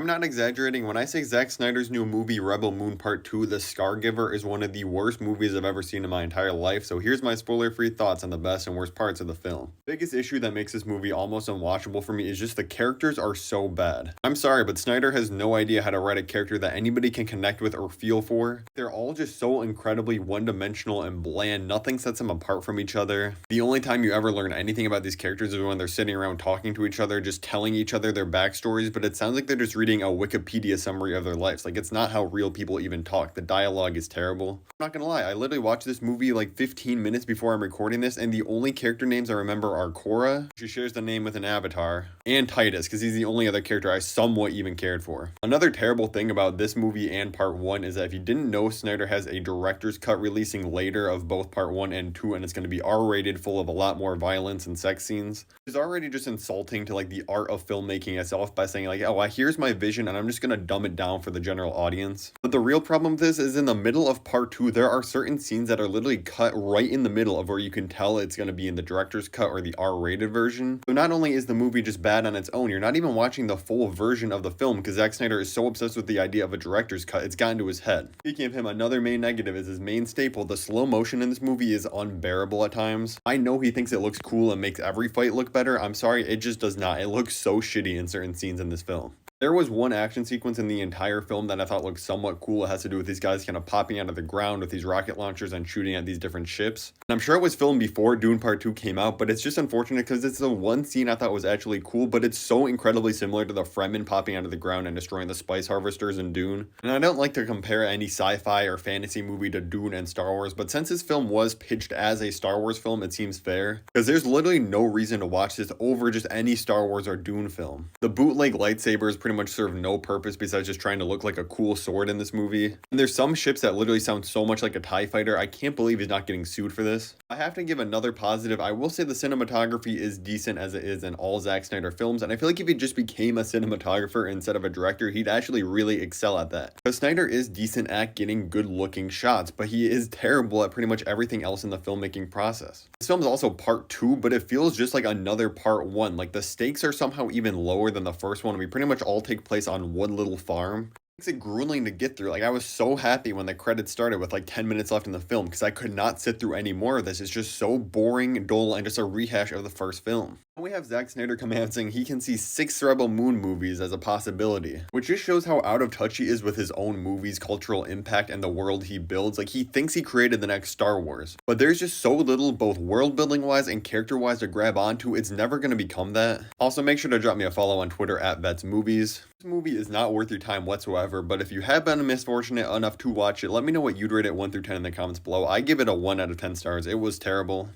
not exaggerating when I say Zack Snyder's new movie Rebel Moon Part 2, The Scargiver, is one of the worst movies I've ever seen in my entire life, so here's my spoiler-free thoughts on the best and worst parts of the film. Biggest issue that makes this movie almost unwatchable for me is just the characters are so bad. I'm sorry, but Snyder has no idea how to write a character that anybody can connect with or feel for. They're all just so incredibly one-dimensional and bland, nothing sets them apart from each other. The only time you ever learn anything about these characters is when they're sitting around talking to each other, just telling each other their backstories, but it sounds like they're just reading a Wikipedia summary of their lives. Like, it's not how real people even talk. The dialogue is terrible. I'm not gonna lie, I literally watched this movie like 15 minutes before I'm recording this, and the only character names I remember are Cora, she shares the name with an avatar, and Titus, because he's the only other character I somewhat even cared for. Another terrible thing about this movie and part 1 is that if you didn't know, Snyder has a director's cut releasing later of both part 1 and 2, and it's going to be R-rated, full of a lot more violence and sex scenes. It's already just insulting to like the art of filmmaking itself by saying like, oh, here's my vision and I'm just gonna dumb it down for the general audience. But the real problem with this is in the middle of part 2, there are certain scenes that are literally cut right in the middle of where you can tell it's gonna be in the director's cut or the R-rated version. So not only is the movie just bad on its own, you're not even watching the full version of the film because Zack Snyder is so obsessed with the idea of a director's cut, it's gotten to his head. Speaking of him, another main negative is his main staple. The slow motion in this movie is unbearable at times. I know he thinks it looks cool and makes every fight look better. I'm sorry, it just does not. It looks so shitty in certain scenes in this film. There was one action sequence in the entire film that I thought looked somewhat cool. It has to do with these guys kind of popping out of the ground with these rocket launchers and shooting at these different ships. And I'm sure it was filmed before Dune Part 2 came out, but it's just unfortunate because it's the one scene I thought was actually cool, but it's so incredibly similar to the Fremen popping out of the ground and destroying the spice harvesters in Dune. And I don't like to compare any sci-fi or fantasy movie to Dune and Star Wars, but since this film was pitched as a Star Wars film, it seems fair. Because there's literally no reason to watch this over just any Star Wars or Dune film. The bootleg lightsabers pretty much serve no purpose besides just trying to look like a cool sword in this movie. And there's some ships that literally sound so much like a TIE fighter. I can't believe he's not getting sued for this. I have to give another positive. I will say the cinematography is decent as it is in all Zack Snyder films, and I feel like if he just became a cinematographer instead of a director, he'd actually really excel at that. Because Snyder is decent at getting good looking shots, but he is terrible at pretty much everything else in the filmmaking process. This film is also part 2, but it feels just like another part 1. Like the stakes are somehow even lower than the first one. We pretty much all take place on one little farm. Makes it grueling to get through. Like, I was so happy when the credits started with like 10 minutes left in the film because I could not sit through any more of this. It's just so boring, dull, and just a rehash of the first film. And we have Zack Snyder coming out saying he can see 6 Rebel Moon movies as a possibility, which just shows how out of touch he is with his own movies' cultural impact and the world he builds. Like, he thinks he created the next Star Wars, but there's just so little both world building wise and character wise to grab onto, it's never going to become that. Also, make sure to drop me a follow on Twitter at VetsMovies. This movie is not worth your time whatsoever, but if you have been misfortunate enough to watch it, let me know what you'd rate it 1 through 10 in the comments below. I give it a 1 out of 10 stars. It was terrible.